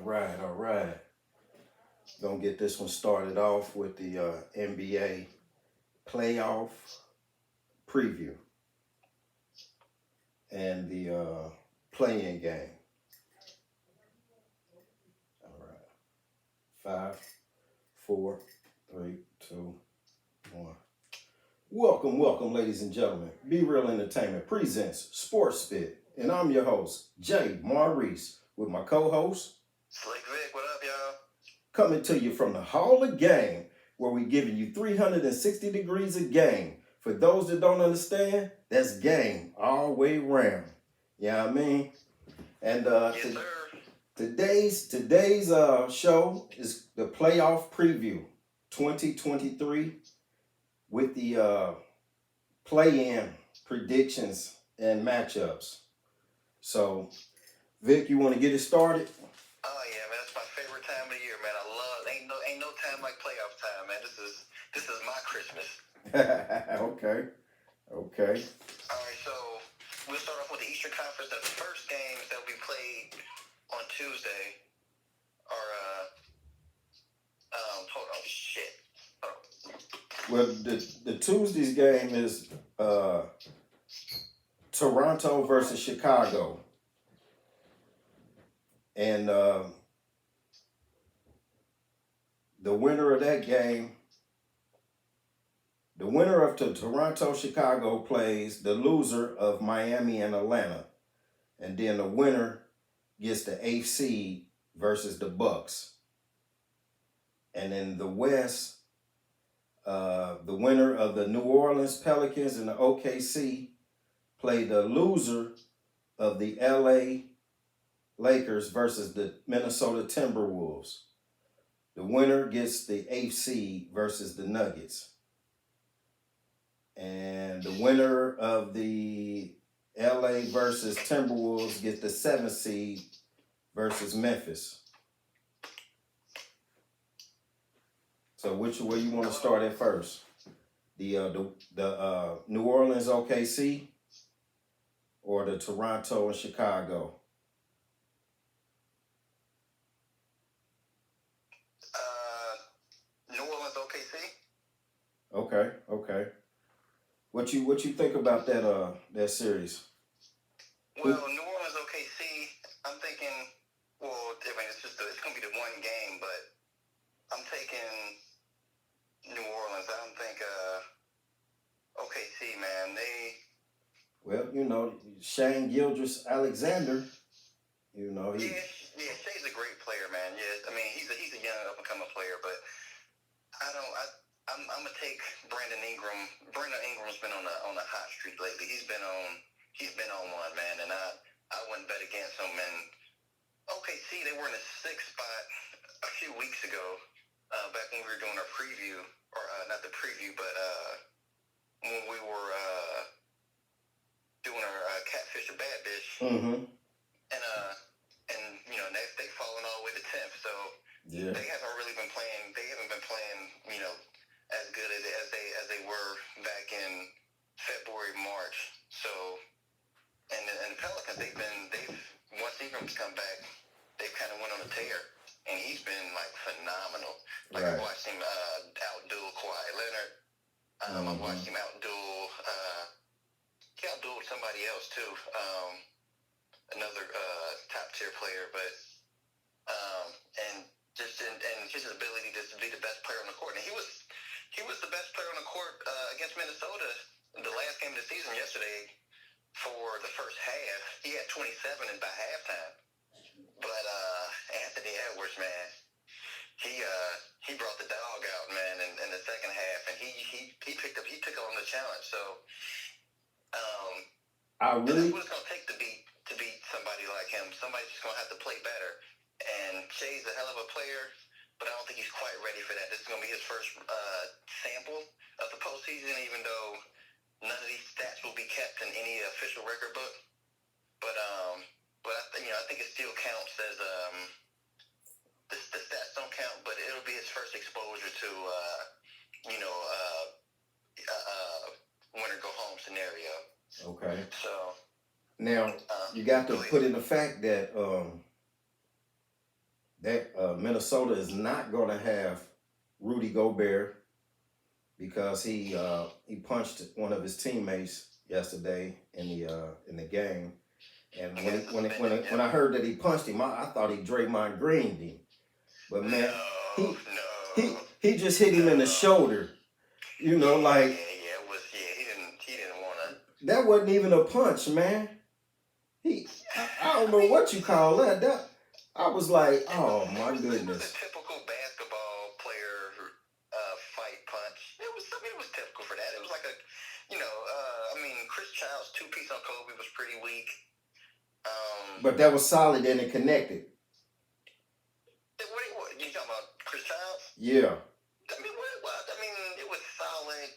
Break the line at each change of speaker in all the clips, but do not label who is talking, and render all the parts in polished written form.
right, all right. Gonna get this one started off with the NBA playoff preview and the play-in game. All right, five, four, three, two, one. Welcome, welcome, ladies and gentlemen. Be Real Entertainment presents Sports Spit, and I'm your host, Jay Maurice, with my co-host
Slick Vic. What up, y'all?
coming to you from the Hall of Game, where we're giving you 360 degrees of game. For those that don't understand, that's game all the way around. You know what I mean? And
Yes, sir.
today's show is the playoff preview 2023 with the play-in predictions and matchups. So, Vic, you want to get it started?
Oh yeah, man. That's my favorite time of the year, man. I love. Ain't no time like playoff time, man. This is my Christmas.
Okay.
All right, so we'll start off with the Eastern Conference. The first games that will be played on Tuesday are hold on, shit.
Well, the Tuesday's game is Toronto versus Chicago, and the winner of that game, the winner of the Toronto Chicago plays the loser of Miami and Atlanta, and then the winner gets the eighth seed versus the Bucks, and in the West, the winner of the New Orleans Pelicans and the OKC play the loser of the LA Lakers versus the Minnesota Timberwolves. The winner gets the eighth seed versus the Nuggets. And the winner of the LA versus Timberwolves gets the seventh seed versus Memphis. So which way you want to start at first? The New Orleans OKC or the Toronto and Chicago?
New Orleans OKC.
Okay. What you think about that series?
Well, New Orleans OKC. I'm thinking. Well, I mean, it's gonna be the one game, but I'm taking New Orleans. I don't think OKC, man.
Well, Shane Gilgeous-Alexander, he
Yeah, Shay's a great player, man. Yeah, I mean, he's a young up and coming player, but I'm gonna take Brandon Ingram. Brandon Ingram's been on a hot streak lately. He's been on one, man, and I wouldn't bet against him. And OKC, they were in the sixth spot a few weeks ago, back when we were doing our preview, or not the preview, but when we were doing our catfish or bad bitch, and next they falling all the way to 10th. So
yeah,
they haven't really been playing. They haven't been playing, as good as they were back in February, March. So, and the Pelicans, they've once Ingram's come back, they've kind of went on a tear, and he's been like phenomenal. Like
right.
I watched him outduel Kawhi Leonard. I watched him outduel. He outdueled somebody else too. Another top tier player, but and just his ability to be the best player on the court. And he was the best player on the court against Minnesota in the last game of the season yesterday. For the first half, he had 27 and by halftime. But Anthony Edwards, man, he brought the dog out, man, in the second half, and he took on the challenge. So that's what it's gonna take to beat somebody like him. Somebody's just gonna have to play better. And Shay's a hell of a player, but I don't think he's quite ready for that. This is gonna be his first sample of the postseason, even though none of these stats will be kept in any official record book. But I think it still counts as the stats don't count, but it'll be his first exposure to winner go home scenario.
Okay.
So
now you got to put in the fact that that Minnesota is not going to have Rudy Gobert because he punched one of his teammates yesterday in the game. And when I heard that he punched him, I thought he Draymond Greened him. But man, he just hit him in the shoulder. You know, like
he didn't want to.
That wasn't even a punch, man. I don't know what you call that. I was like, oh my goodness.
It was a typical basketball player fight punch. It was typical for that. It was like Chris Child's 2-piece on Kobe was pretty weak.
But that was solid and it connected.
What you talking about, Chris Childs?
Yeah.
It was solid.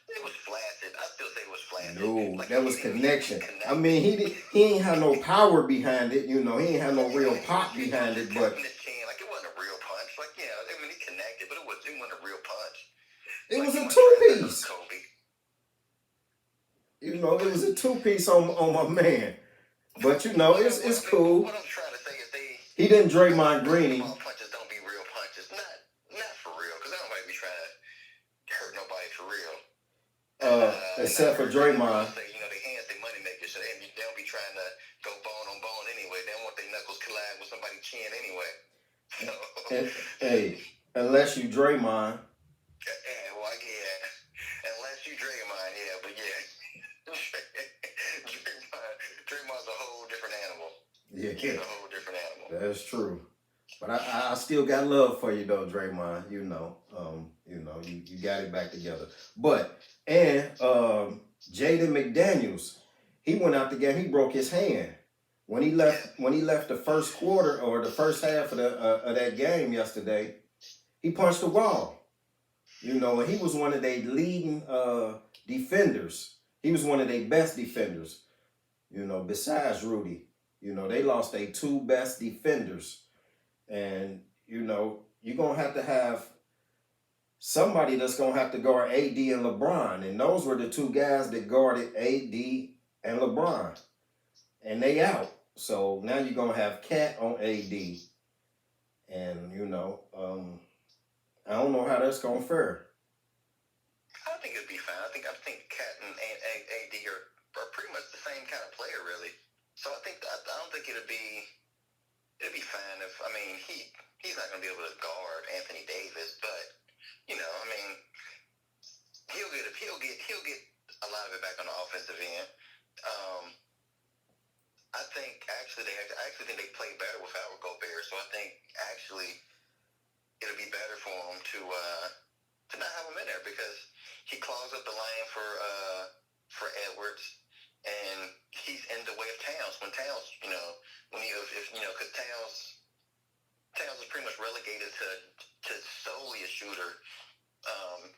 It was flaccid. I still say it was flaccid.
No, that was connection. I mean, he ain't had no power behind it. You know, he ain't had no real pop behind it. But
it wasn't a real punch. He connected, but it wasn't a real punch.
It was a 2-piece. You know, it was a 2-piece on my man. But you know, it's cool.
What I'm trying to say is
he didn't Draymond Green him.
Punches don't be real punches. Not for real, because I don't like to be trying to hurt nobody for real.
Except for Draymond.
Their hands, they money makers, so they don't be trying to go bone on bone anyway. They don't want their knuckles collide with somebody's chin anyway.
Hey, unless you Draymond.
Unless you Draymond, but Draymond's a whole different animal.
Yeah.
He's a whole different animal.
That's true. But I still got love for you though, Draymond. You got it back together. And Jaden McDaniels, he went out the game. He broke his hand when he left the first quarter or the first half of that game yesterday. He punched the wall. And he was one of their leading defenders. He was one of their best defenders. Besides Rudy. They lost their 2 best defenders. And, you're going to have somebody that's going to have to guard AD and LeBron. And those were the 2 guys that guarded AD and LeBron. And they out. So now you're going to have Cat on AD. And, I don't know how that's going to fare.
I think it'd be fine. I think Cat and AD are pretty much the same kind of player, really. So I don't think it'd be fine if he's not gonna be able to guard Anthony Davis, but he'll get a lot of it back on the offensive end. I actually think they play better without Gobert, so I think actually it'll be better for him to not have him in there because he clogs up the lane for Edwards. And he's in the way of Towns. Because Towns is pretty much relegated to solely a shooter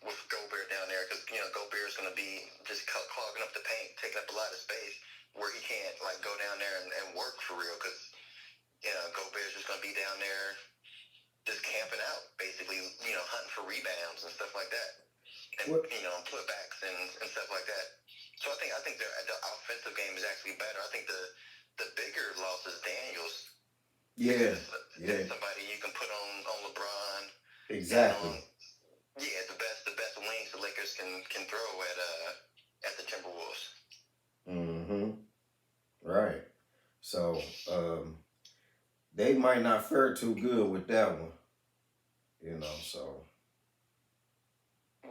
with Gobert down there. Because Gobert is going to be just clogging up the paint, taking up a lot of space where he can't go down there and work for real. Because Gobert's just going to be down there just camping out, basically. Hunting for rebounds and stuff like that, and putbacks and stuff like that. So I think the offensive game is actually better. I think the bigger loss is Daniels.
Yeah.
Somebody you can put on LeBron.
Exactly.
The best wings the Lakers can throw at the Timberwolves.
Mm-hmm. Right. So they might not fare too good with that one. So.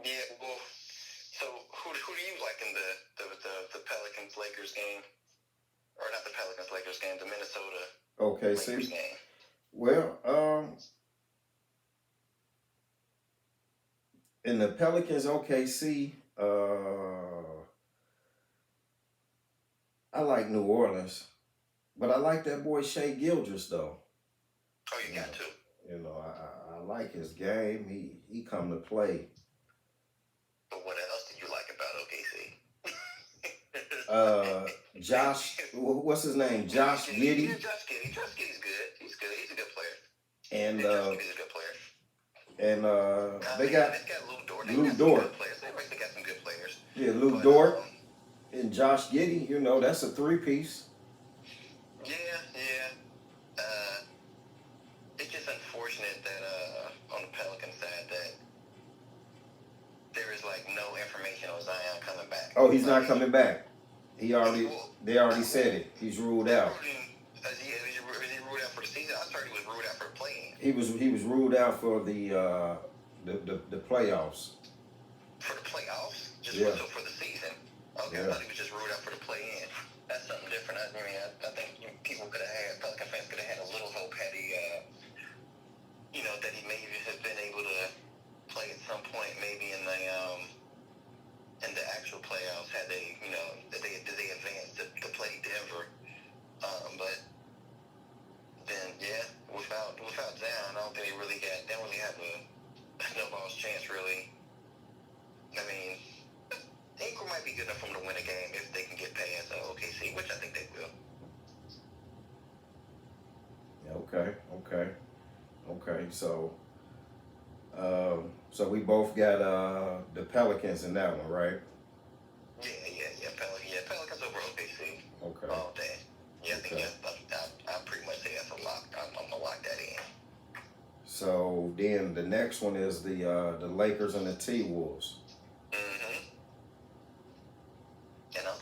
Yeah, well, so who do you like in the Pelicans-Lakers game? Or not the Pelicans-Lakers game, the Minnesota Lakers game?
Well, in the Pelicans OKC, I like New Orleans, but I like that boy Shai Gilgeous though.
Oh, you got to.
I like his game. He come to play.
But what else did you like about OKC?
Josh, what's his name? Josh Giddey.
Yeah, Josh Giddey's good. He's good. He's a good player.
And
Josh Giddey's a good player.
And they got
Lou Dort. They got some good players.
Yeah, Lou Dort and Josh Giddey. That's a 3-piece.
Yeah. unfortunate that on the Pelican side that there is like no information on Zion coming back.
Oh, he's
like,
not coming back. They already said it. He's ruled out.
Is he ruled out for the season? I thought he was ruled out for the play-in.
He was ruled out for the playoffs.
For the playoffs? Just
Yeah.
so for the season? Okay,
Yeah.
I thought he was just ruled out for the play-in. That's something different. I think people could have had, Pelican fans could have had a little hope had he, that he maybe have been able to play at some point, maybe in the actual playoffs, had they, did they advance to play Denver. But then, yeah, without Zion, I don't think they don't really have a snowball's chance, really. I mean, Ingram might be good enough for them to win a game if they can get past OKC, which I think they will.
Okay. So we both got the Pelicans in that one, right?
Yeah. Pelicans over OKC.
Okay.
All day. Yeah, I think I pretty much say that's a lock. I'm gonna lock that in.
So then the next one is the Lakers and the T-Wolves.
And I'm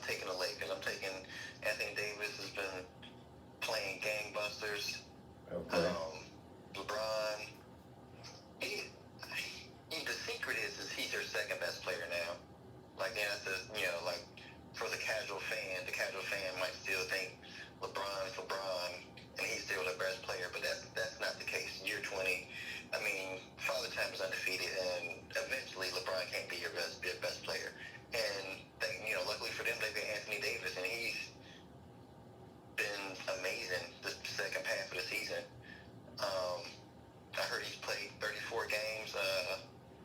taking the Lakers. I'm taking Anthony Davis has been playing gangbusters.
Okay.
LeBron. The secret is he's their second best player now. Like, like for the casual fan might still think LeBron's LeBron and he's still the best player, but that's not the case. Year 20, I mean, Father Time is undefeated, and eventually LeBron can't be your best player. And luckily for them, they've got Anthony Davis, and he's been amazing the second half of the season. I heard he's played 34 games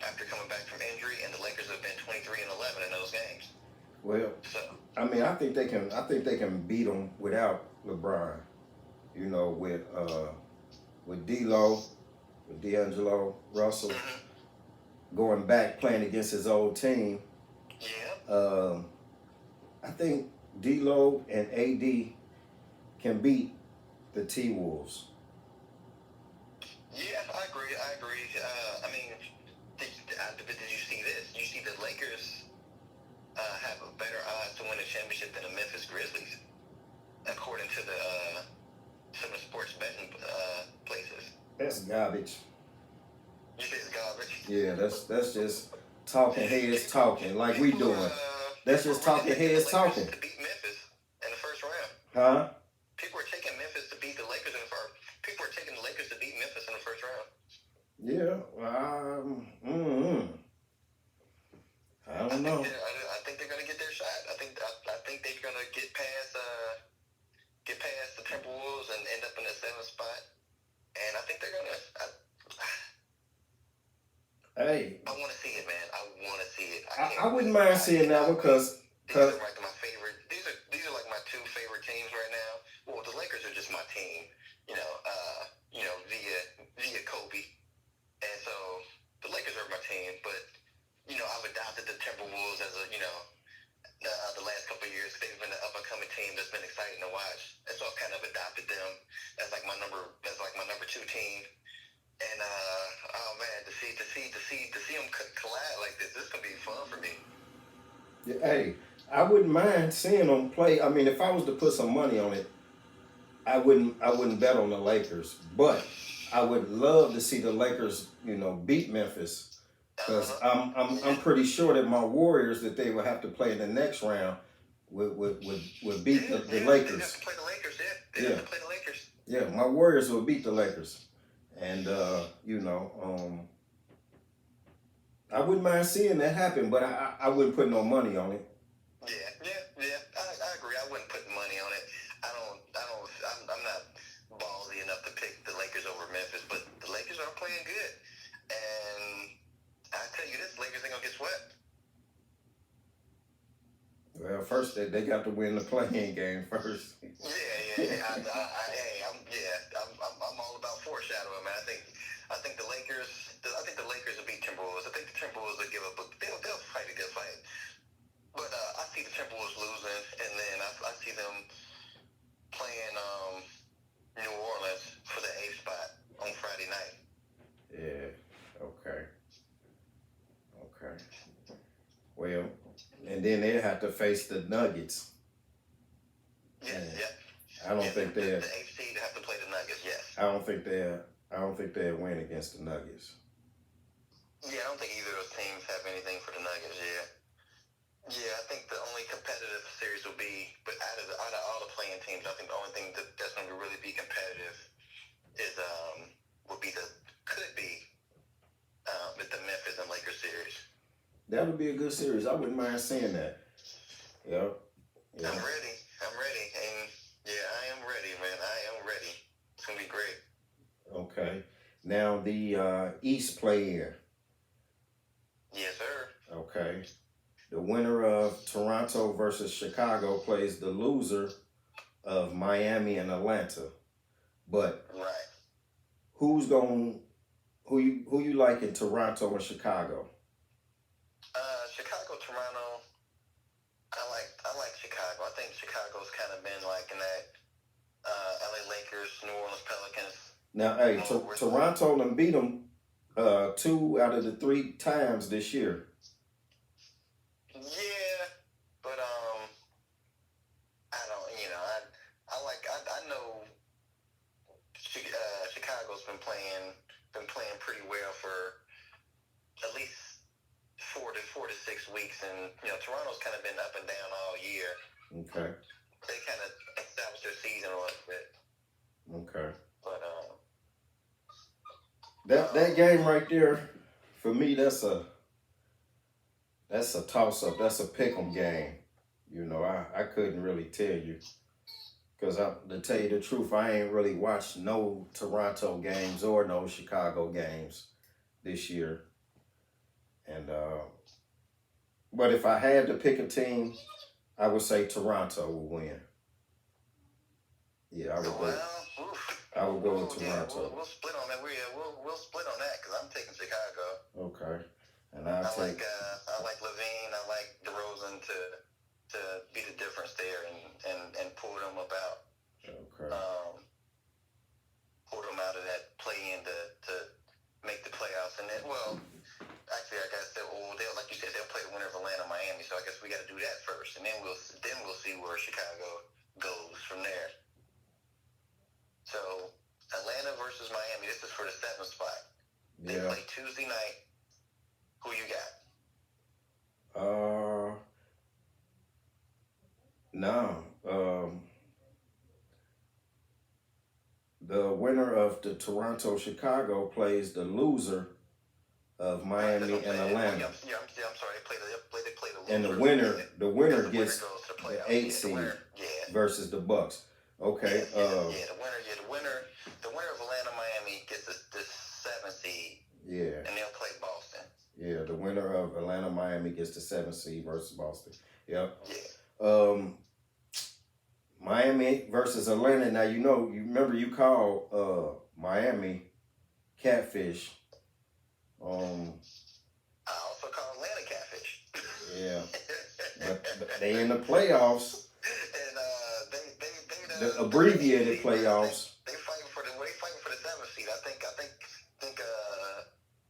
after coming back from injury, and the Lakers have been 23-11 in those games.
Well,
so
I mean, I think they can beat them without LeBron. With D'Lo, with D'Angelo Russell, going back playing against his old team.
Yeah.
I think D'Lo and AD can beat the T-Wolves.
Yeah, I agree. I mean, did you see this? You see the Lakers have a better odds to win a championship than the Memphis Grizzlies, according to some of the sports betting places.
That's garbage.
You think it's garbage?
Yeah, that's just talking heads talking like we doing. That's just talking heads talking.
To beat Memphis in the first round.
Huh?
People are taking Memphis to beat the Lakers in the first. People are taking the Lakers to beat Memphis in the first round.
Yeah. I don't know.
I think they're gonna get their shot. I think they're gonna get past the Timberwolves and end up in the 7th spot. And I think they're gonna.
Hey.
I want to see it, man. I want to see it.
I wouldn't mind seeing that one because
these are like my favorite. These are like my two favorite teams right now. Well, the Lakers are just my team. Via Kobe, and so the Lakers are my team. But I've adopted the Timberwolves as the last couple of years. They've been an up-and-coming team that's been exciting to watch, and so I've kind of adopted them as like my number 2 team. And oh man, to see them collide like this is gonna be fun for me.
Yeah, hey, I wouldn't mind seeing them play. I mean, if I was to put some money on it, I wouldn't bet on the Lakers, but I would love to see the Lakers, beat Memphis, because I'm pretty sure that my Warriors that they will have to play in the next round would beat the Lakers.
They have to play the Lakers. They have to play the Lakers.
Yeah, my Warriors will beat the Lakers. And, I wouldn't mind seeing that happen, but I wouldn't put no money on it.
Yeah. I agree. I wouldn't put money on it. I'm not ballsy enough to pick the Lakers over Memphis, but the Lakers are playing good. And I tell you this, Lakers ain't going to get swept.
Well, first they got to win the play-in game first.
Yeah. I'm all about foreshadowing, man. I think the Lakers will beat Timberwolves. I think the Timberwolves will give up, but they'll fight a good fight. But I see the Timberwolves losing, and then I see them playing New Orleans for the 8th spot on Friday
then they have to face the Nuggets.
Yes,
Man,
yeah.
I don't
Yeah,
think
the
they're.
AFC to have to play the Nuggets. Yes.
I don't think they're. I don't think they'll win against the Nuggets.
Yeah, I don't think either of those teams have anything for the Nuggets. Yeah. Yeah, I think the only competitive series will be, but out of all the playing teams, I think the only thing that's going to really be competitive is would be could be the Memphis and Lakers series.
That would be a good series. I wouldn't mind seeing that. Yep. Yeah.
I'm ready, and yeah, I am ready, man. I am ready. It's gonna be great.
Okay. Now the East play in.
Yes, sir.
Okay. The winner of Toronto versus Chicago plays the loser of Miami and Atlanta. But
Right.
who you like in Toronto and Chicago?
Chicago, Toronto. I like Chicago. I think Chicago's kind of been like in that LA Lakers, New Orleans Pelicans.
Now, hey, Toronto done beat them 2 out of the 3 times this year.
Yeah, but I don't. I know Chicago's been playing pretty well for at least 4 to 6 weeks, and Toronto's kind of been up and down all year.
Okay.
They kind of established their season a little bit.
Okay.
But
that game right there, for me, that's a toss up. That's a pick 'em game. I couldn't really tell you. Because to tell you the truth, I ain't really watched no Toronto games or no Chicago games this year. And but if I had to pick a team, I would say Toronto will win. Yeah, I would go. I would go with Toronto.
Yeah, we'll split on that. We'll split on that because I'm taking Chicago.
Okay, and
I like Levine. I like DeRozan to be the difference there and pull them about.
Okay.
Pull them out of that play-in to make the playoffs, and then actually, I guess they'll like you said, they'll play the winner of Atlanta, Miami. So I guess we got to do that first, and then we'll see where Chicago goes from there. So Atlanta versus Miami. This is for the 7th spot. They play Tuesday night. Who you got?
No. The winner of the Toronto-Chicago plays the loser of Miami and Atlanta.
I'm sorry. They play the loser.
And the winner gets the 8 seed versus the Bucks. Okay.
The winner of Atlanta, Miami gets the 7th seed.
Yeah.
And they'll play Boston.
Yeah, the winner of Atlanta, Miami gets the 7th seed versus Boston. Yep.
Yeah.
Miami versus Atlanta. Now you remember you called Miami catfish.
I also call Atlanta catfish.
Yeah. But they in the playoffs.
And
the abbreviated playoffs.
They fighting for the 7th seed. I think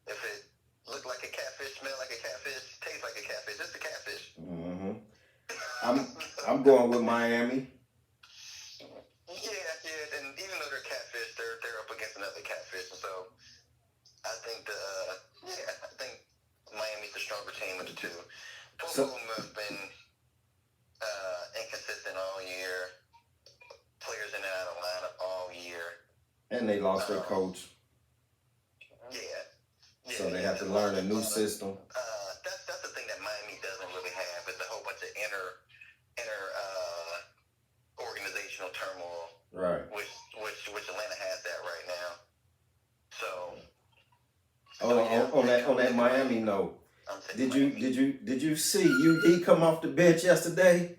if it looked like a catfish, smelled like a catfish, tastes like a catfish, it's a catfish.
Mm-hmm. I'm going with Miami.
Yeah, and even though they're catfish, they're up against another catfish, and so I think Miami's the stronger team of the two. Both of them have been inconsistent all year. Players in and out of lineup all year. And
they lost their coach.
Yeah.
So they have to learn a new system.
That's the thing that Miami doesn't really have is a whole bunch of inner organizational turmoil.
Right.
Which Atlanta has that right now. So.
On that Miami note, did you see UD come off the bench yesterday?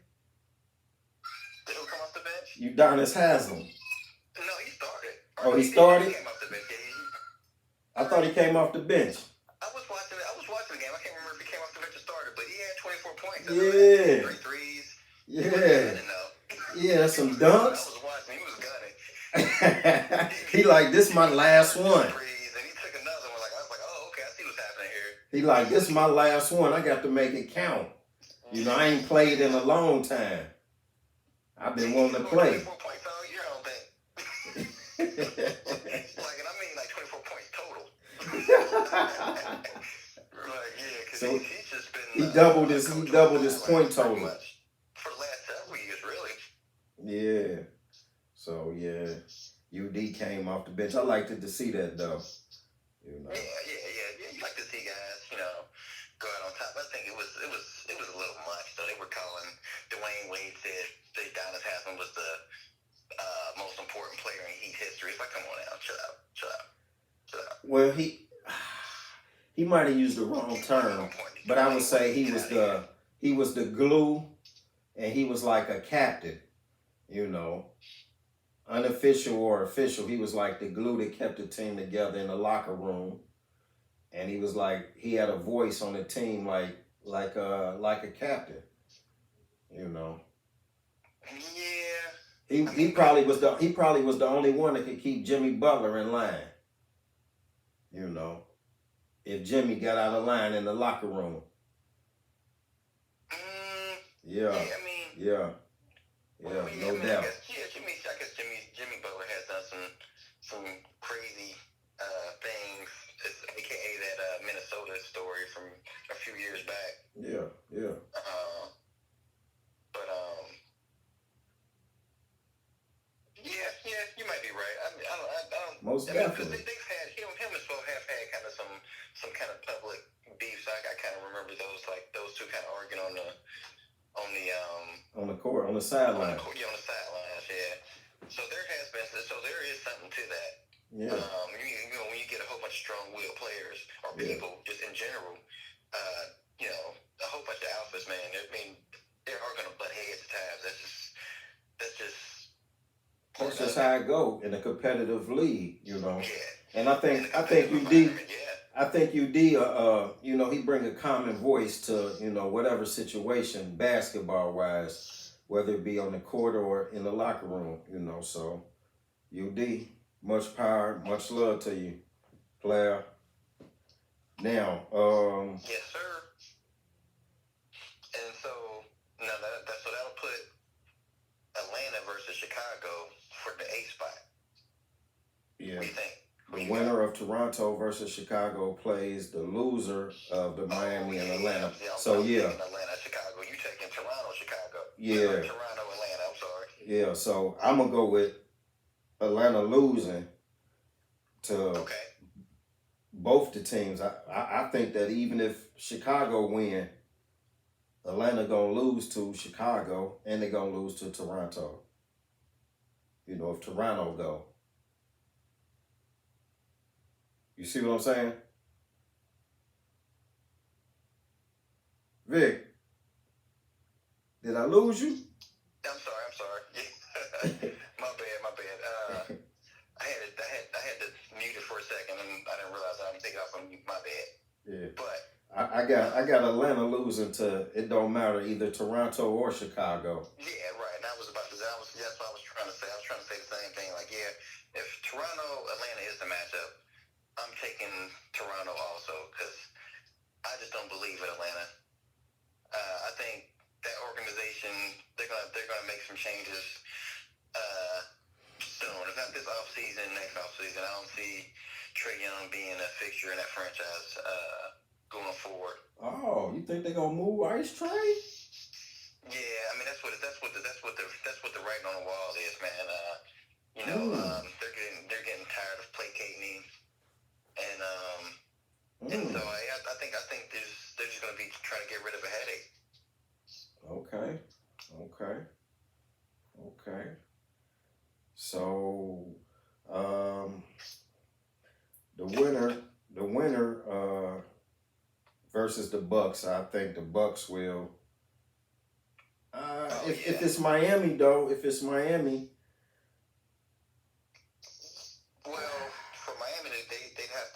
Did who come off the bench?
Udonis Haslem.
No, he started.
Oh, he started?
He came off the bench.
I thought he came off the bench.
I was watching the game. I can't remember if he came off the bench or started, but he had 24 points.
Yeah.
3 threes.
Yeah. Yeah, some dunks.
I was watching. He was gunning.
He like, this my last one.
And he took another one. I was like, oh, okay, I see what's happening here.
He like, this is my last one. I got to make it count. You know, I ain't played in a long time. I've been wanting to play.
24 points all year, I don't think. Like, and I mean like 24 points total. Like, yeah, because
So
he's just been.
he doubled his point total.
Much for the last several years, really.
Yeah. So yeah, UD came off the bench. I liked it to see that though. You know.
Yeah. You like to see guys, you know, go out on top. I think it was a little much. So they were calling. Dwayne Wade said that Udonis Haslem was the most important player in Heat history. It's like, come on now, chill out.
Well, he might have used the wrong term, but I would say he was the glue, and he was like a captain. You know, unofficial or official, he was like the glue that kept the team together in the locker room. And he was like, he had a voice on the team like a captain, you know.
Yeah.
He probably was the only one that could keep Jimmy Butler in line. You know, if Jimmy got out of line in the locker room. Yeah. No doubt.
I guess Jimmy Butler has done some crazy things, aka that Minnesota story from a few years back.
Yeah.
Yeah, you might be right. I don't.
Most definitely.
They've had him and Spo have had kind of some kind of public beefs. I kind of remember those two kind of arguing on the
court, on the sideline.
On the sidelines, yeah. So there is something to that.
Yeah.
You know, when you get a whole bunch of strong-willed players or people just in general, you know, a whole bunch of alphas, man. They are going to butt heads at times. That's just
how it go in a competitive league, you know.
Yeah.
And I think UD. I think UD, you know, he bring a common voice to, you know, whatever situation, basketball-wise, whether it be on the court or in the locker room, you know. So, UD, much power, much love to you, player. Now,
yes, sir. And so, that'll put Atlanta versus Chicago for the 8th spot.
Yeah.
What do you think?
The winner of Toronto versus Chicago plays the loser of the Miami and Atlanta.
I'm taking Atlanta, Chicago. You taking Toronto, Chicago?
Yeah.
Toronto, Atlanta. I'm sorry.
Yeah. So I'm gonna go with Atlanta losing to both the teams. I think that even if Chicago win, Atlanta gonna lose to Chicago and they're gonna lose to Toronto. You know, if Toronto go. You see what I'm saying? Vic, did I lose you?
I'm sorry. My bad. I had to mute it for a second, and I didn't realize I didn't take it off on mute. My bad.
Yeah.
But
I got Atlanta losing to, it don't matter, either Toronto or Chicago.
Yeah, right. And that's what I was trying to say. I was trying to say the same thing. Like, yeah, if Toronto, Atlanta is the matchup, I'm taking Toronto also because I just don't believe in Atlanta. I think that organization, they're gonna make some changes soon. If not this offseason, next offseason. I don't see Trae Young being a fixture in that franchise going forward.
Oh, you think they're gonna move Ice Trae?
Yeah, I mean that's what the writing on the wall is, man. You know, they're getting tired of placating him. And so I think they're just going to be trying to get rid of a headache.
Okay. So, the winner versus the Bucks. I think the Bucks will. If it's Miami though,
Well, for Miami, they'd have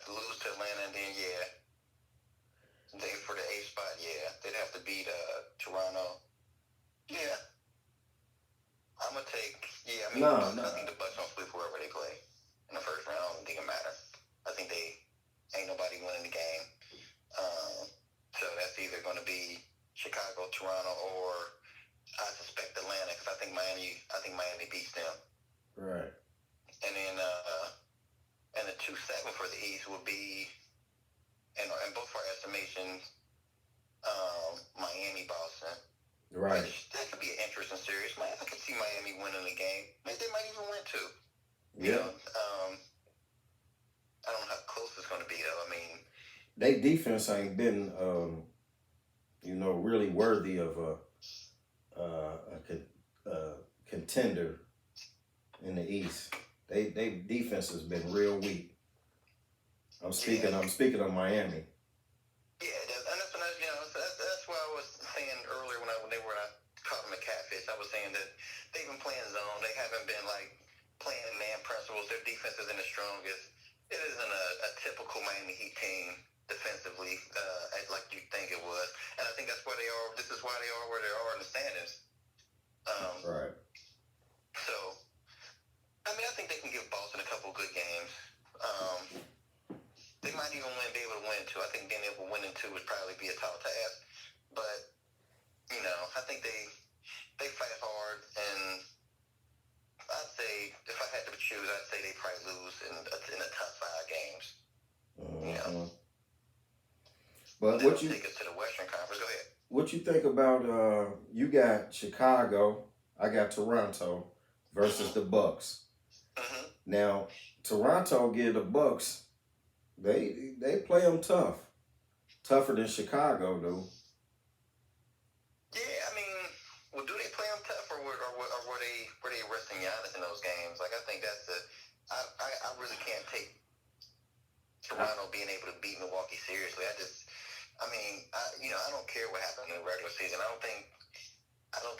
to lose to Atlanta, and then for the 8th spot, they'd have to beat Toronto. Yeah, I'm gonna take. Yeah, I mean, I think the Bucks don't split whoever they play in the first round. I don't think it matters. I think they ain't nobody winning the game. So that's either going to be Giants. I think Miami beats them.
Right.
And then and the 2-7 for the East will be, and both our estimations, Miami, Boston.
Right.
That could be an interesting series. Man, I could see Miami winning the game. Maybe they might even win two.
Yeah.
I don't know how close it's going to be though. I mean,
they defense ain't been really worthy of a contender in the East. They defense has been real weak. I'm speaking of Miami.
Yeah, and that's why I was saying earlier when I called them a catfish. I was saying that they've been playing zone. They haven't been like playing man principles. Their defense isn't the strongest. It isn't a typical Miami Heat team defensively, like you think it was. And I think that's why they are. This is why they are where they are in the standings.
Right.
So, I mean, I think they can give Boston a couple good games. They might even be able to win two. I think being able to win in two would probably be a tall task. But, I think they fight hard, and I'd say if I had to choose, I'd say they probably lose in the top 5 games.
Uh-huh. But
what you take us to the Western Conference? Go ahead.
What you think about you got Chicago, I got Toronto versus the Bucks.
Mm-hmm.
Now Toronto give the Bucks, they play them tougher than Chicago do.
Yeah, I mean, well, do they play them tough, or were they resting Giannis in those games? Like, I think that's I really can't take Toronto being able to beat Milwaukee seriously. I don't care what happened in the regular season. I don't think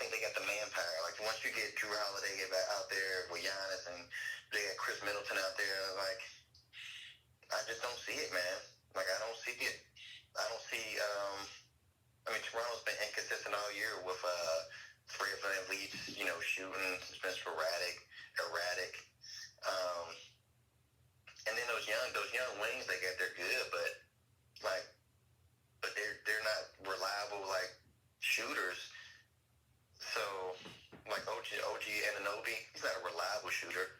they got the manpower. Like, once you get Drew Holiday out there with Giannis, and they got Chris Middleton out there, like, I just don't see it, man. Like, I don't see it. I don't see. Toronto's been inconsistent all year with Fred VanVleet, shooting. It's been sporadic, erratic. And then those young wings they got, they're good, but they're not reliable like shooters. So like OG Anunoby, he's not a reliable shooter.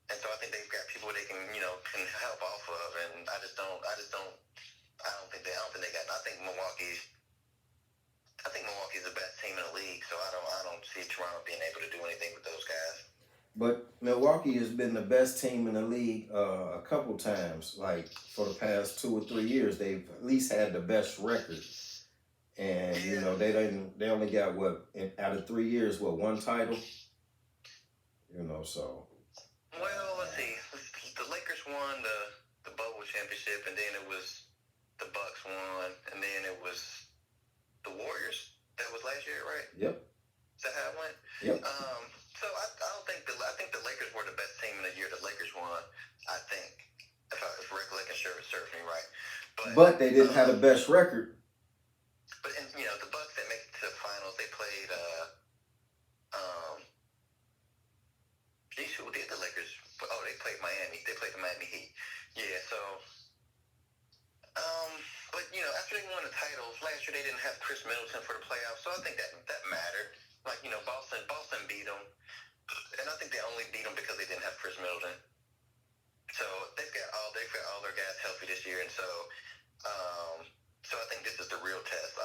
And so I think they've got people they can help off of, and I don't think they got. I think Milwaukee's the best team in the league, so I don't see Toronto being able to do anything with those guys.
But Milwaukee has been the best team in the league a couple times. Like for the past 2 or 3 years, they've at least had the best record. And they only got out of 3 years, one title. So.
Well, let's see. The Lakers won the bubble championship, and then it was the Bucks won, and then it was the Warriors. That was last year, right?
Yep.
Is that how it went?
Yep.
So I think the Lakers were the best team in the year the Lakers won. I think, if recollection serves me right.
But they didn't have the best record.
But the Bucks that make it to the finals, they played. Who did the Lakers? Oh, they played Miami. They played the Miami Heat. Yeah. So. But after they won the titles last year, they didn't have Chris Middleton for the playoffs, so I think that mattered. Like Boston beat them, and I think they only beat them because they didn't have Chris Middleton. So they've got all their guys healthy this year, and so I think this is the real test. I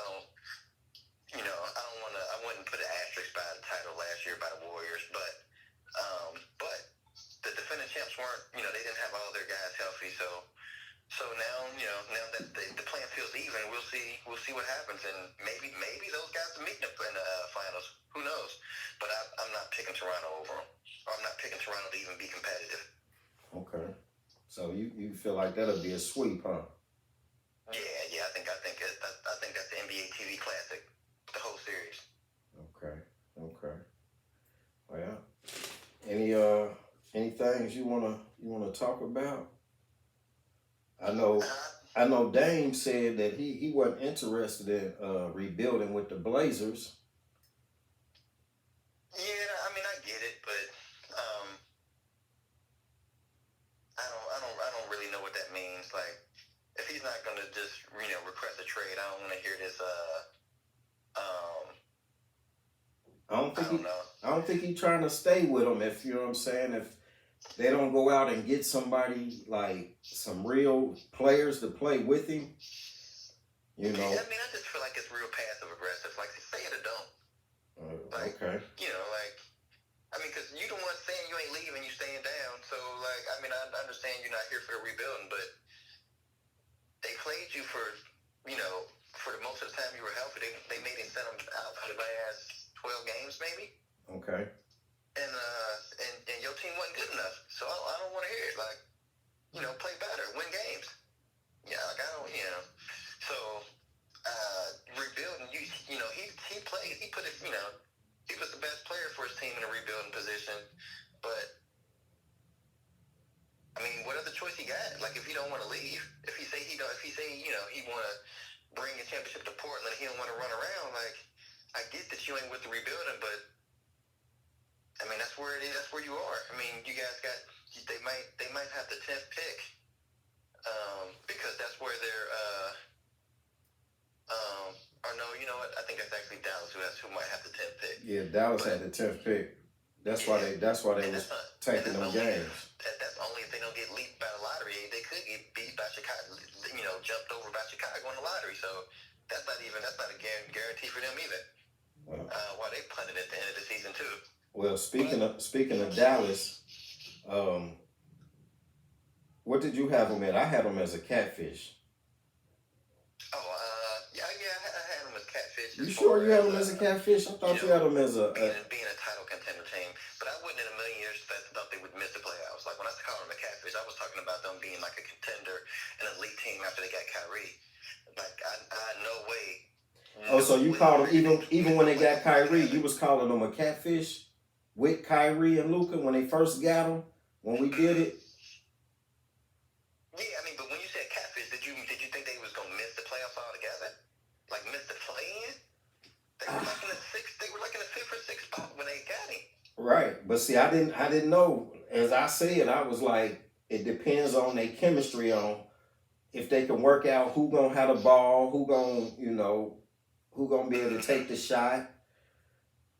wouldn't put an asterisk by the title last year by the Warriors, but the defending champs weren't. They didn't have all their guys healthy, so now that the playing field's even, we'll see what happens, and maybe those guys will meet in the finals. Who knows? But I'm not picking Toronto over them. I'm not picking Toronto to even be competitive.
Okay. So you feel like that'll be a sweep, huh?
Yeah. I think that's the NBA TV classic, the whole series.
Okay. Well, any things you wanna talk about? I know Dame said that he wasn't interested in rebuilding with the Blazers.
Yeah, I get it, but I don't really know what that means. Like, if he's not gonna just request a trade, I don't want to hear this.
I don't I don't think he's trying to stay with them. If you know what I'm saying, if they don't go out and get somebody like some real players to play with him, you know.
I mean, I just feel like it's real passive aggressive. Like, say it or don't. Like,
okay.
You know, like, I mean, because you the one saying you ain't leaving, you staying down. So, like, I mean, I understand you're not here for the rebuilding, but they played you for, you know, for the most of the time you were healthy. They made him send them out for the last 12 games, maybe.
Okay.
And your team wasn't good enough. So I don't want to hear it. Like, you know, play better, win games. Yeah, like I don't, you know. So rebuilding, you know, he played. He put it, you know, he was the best player for his team in a rebuilding position. But I mean, what other choice he got? Like, if he don't want to leave, if he say you know, he want to bring a championship to Portland, he don't want to run around. Like, I get that you ain't with the rebuilding, but I mean, that's where it is. That's where you are. I mean, you guys got. They might have the 10th pick, because that's where they're. Or no, you know what? I think that's actually Dallas who might have the 10th pick.
Yeah, Dallas had the 10th pick. That's why they was taking them games.
That's only if they don't get leaped by the lottery. They could get beat by Chicago. You know, jumped over by Chicago in the lottery. So that's not a guarantee for them either. Why they punted at the end of the season too.
Well, speaking of Dallas, what did you have them at? I had them as a catfish.
I had them as catfish.
You sure you had them as a catfish? I thought you had them as
being a title contender team. But I wouldn't in a million years thought they would miss the playoffs. Like when I called them a catfish, I was talking about them being like a contender, an elite team after they got Kyrie. Like I no way.
Oh, so you called them even when they got Kyrie, you was calling them a catfish with Kyrie and Luka when they first got them when we did it.
Yeah, I mean, but when you said catfish, did you think they was gonna miss the playoffs altogether? Like miss the play-in? They were like in the sixth. They were like in the 5th or 6th spot when they got him.
Right, but see, I didn't know. As I said, I was like, it depends on their chemistry on if they can work out who gonna have the ball, who gonna be able to take the shot.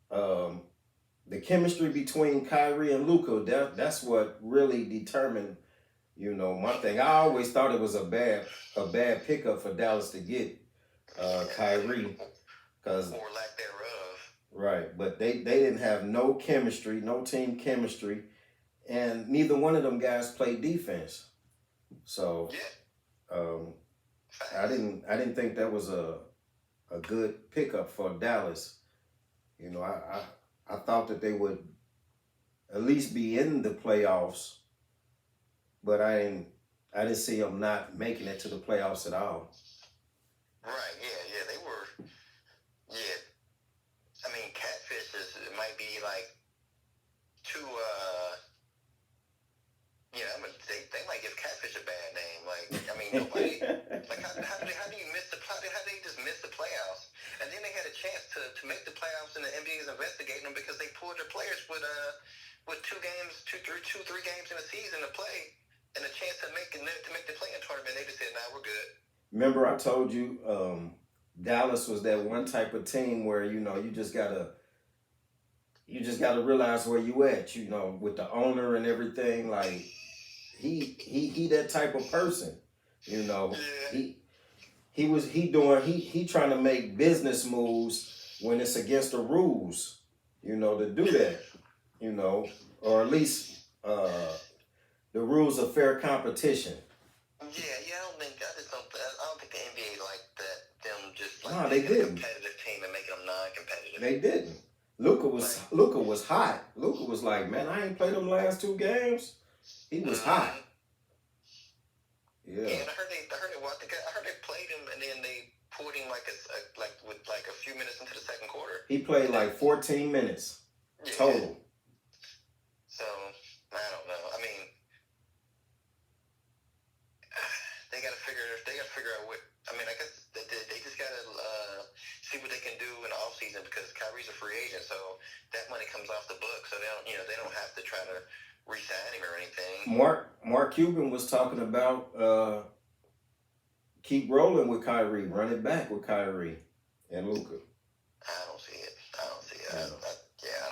The chemistry between Kyrie and Luka, that's what really determined. You know, my thing. I always thought it was a bad pickup for Dallas to get Kyrie, because
or lack thereof.
Right, but they didn't have no chemistry, no team chemistry, and neither one of them guys played defense. So, I didn't think that was a good pickup for Dallas. You know, I thought that they would at least be in the playoffs, but I didn't see them not making it to the playoffs at all.
Right, yeah, they were, yeah. I mean, catfish it might be like too, they might give catfish a bad name. Like, I mean, nobody, like, how do you miss how do they just miss the playoffs? And then they had a chance to make the playoffs, and the NBA is investigating them because they pulled their players with 3 games in a season to play, and a chance to make the play-in tournament. They just said, "Nah, we're good."
Remember, I told you Dallas was that one type of team where you know you just gotta realize where you at. You know, with the owner and everything. Like he that type of person. You know, he trying to make business moves when it's against the rules. You know, to do that. You know, or at least the rules of fair competition.
I don't think the NBA like that. Them just like
they didn't.
A competitive team and making them non-competitive.
They didn't. Luka was hot. Luka was like, man, I ain't played them last 2 games. He was hot. Yeah.
And I heard they played him and then they pulled him with a few minutes into the second quarter.
He played like 14 minutes total.
So I don't know. I mean, they got to figure out what. I mean, I guess they just got to see what they can do in the off season because Kyrie's a free agent, so that money comes off the books. So they don't have to try to re-sign him or anything.
Mark Cuban was talking about keep rolling with Kyrie, run it back with Kyrie and Luka.
I don't see it. I don't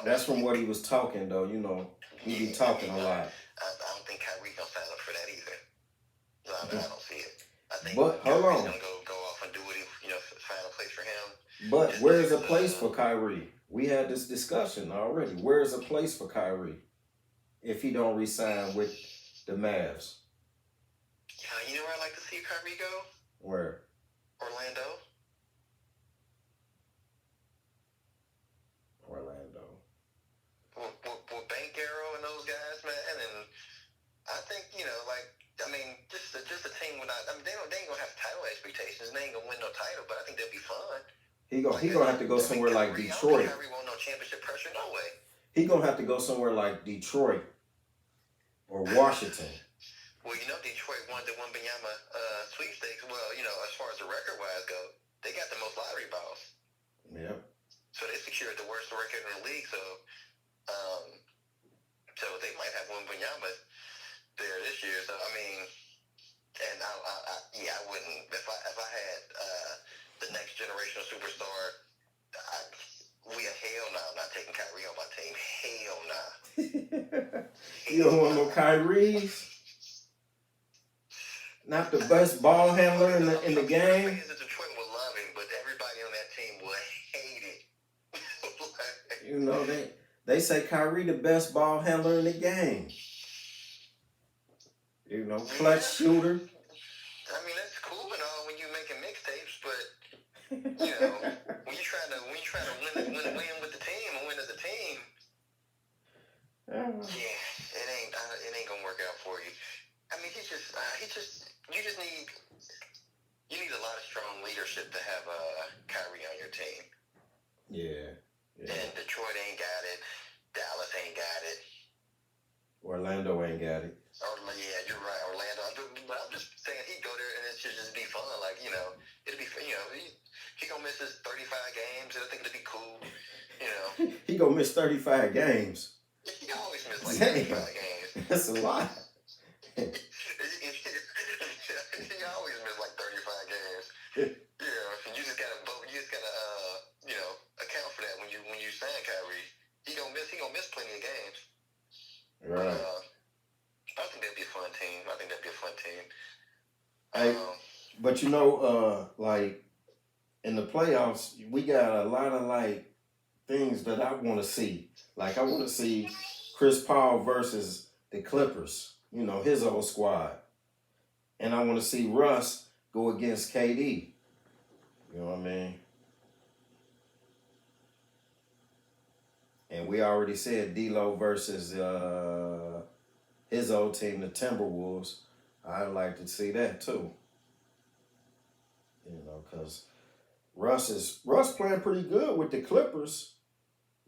That's from what he was talking though. You know, he be talking a lot.
I don't think Kyrie gonna sign up for that either. No, I don't see it. I think
But hold
Kyrie's
on.
gonna go off and do what he, find a place for him.
But where's a place for Kyrie? We had this discussion already. Where's a place for Kyrie if he don't resign with the Mavs?
You know where I'd like to see Kyrie go?
Where?
Orlando. With Bankero and those guys, man, and I think just a team without. I mean, they ain't gonna have title expectations. They ain't gonna win no title, but I think they'll be fun.
He gonna have to go somewhere like Detroit.
Kyrie won't no championship pressure, no way.
He gonna have to go somewhere like Detroit or Washington.
Well, Detroit won the Wembanyama sweepstakes. Well, as far as the record wise go, they got the most lottery balls.
Yeah.
So they secured the worst record in the league. So they might have Wembanyama there this year. So I mean, and I wouldn't if I had the next generational superstar. Hell no, I'm not taking Kyrie on my team. Hell no.
You don't want no Kyries? Not the best ball handler in the game?
Fans of Detroit will love him, but everybody on that team will hate it.
They say Kyrie the best ball handler in the game. Clutch shooter.
I mean, that's cool and all when you're making mixtapes, but when you're trying to win with the team and win as a team, it ain't gonna work out for you. I mean, you need a lot of strong leadership to have Kyrie on your team.
Yeah.
And Detroit ain't got it. Dallas ain't got it.
Orlando ain't got it.
Yeah, you're right, Orlando. I'm just saying he'd go there and it should just be fun. It'd be fun. He gonna miss his 35 games. I think it'd be cool.
He gonna miss 35 games.
He always miss 35 games.
That's a lot.
He always miss 35 games. You just gotta vote. You just gotta account for that when you sign Kyrie. He gonna miss plenty of games.
Right.
I think that'd be a fun team.
But in the playoffs, we got a lot of things that I want to see. I want to see Chris Paul versus the Clippers. His old squad, and I want to see Russ go against KD. You know what I mean? And we already said D'Lo versus his old team, the Timberwolves. I'd like to see that too. Because Russ playing pretty good with the Clippers.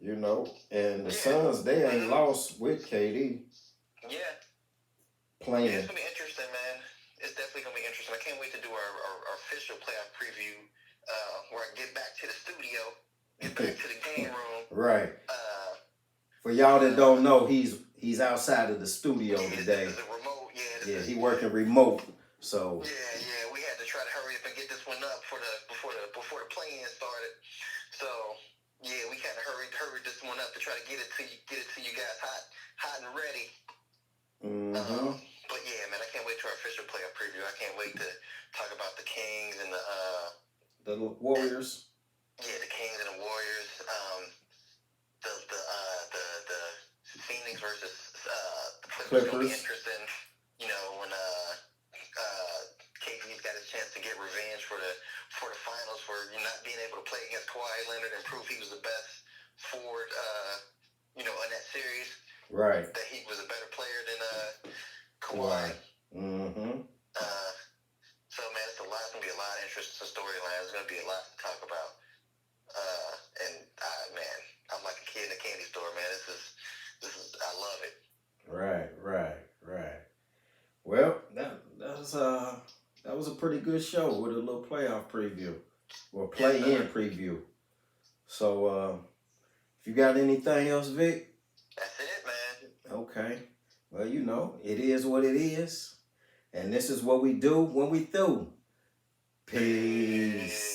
And the Suns, they ain't lost with KD.
Yeah.
Playing.
Yeah, it's gonna be interesting, man. It's definitely gonna be interesting. I can't wait to do our official playoff preview, where I get back to the studio, get back to the game room.
Right. For y'all that don't know, he's outside of the studio today.
This is a remote,
he working remote. So.
Yeah. We had to try to hurry up and get this one up before the play-in started. So yeah, we kind of hurried this one up to try to get it to you guys hot and ready.
Mm-hmm.
But yeah, man, I can't wait to our official playoff preview. I can't wait to talk about the Kings and
the Warriors.
Yeah, the Kings and the Warriors. The Phoenix versus the Clippers. Gonna be interesting. When KD's got his chance to get revenge for the finals for not being able to play against Kawhi Leonard and prove he was the best forward. In that series.
Right.
That he was a better player than Kawhi.
Mm-hmm.
So man, it's gonna be a lot of interesting storylines. There's gonna be a lot to talk about. Man, I'm like a kid in a candy store, man. This is I love it.
Right. Well, that was a pretty good show with a little playoff preview or play-in preview. So, if you got anything else, Vic?
That's it, man.
Okay. Well, it is what it is. And this is what we do when we through. Peace.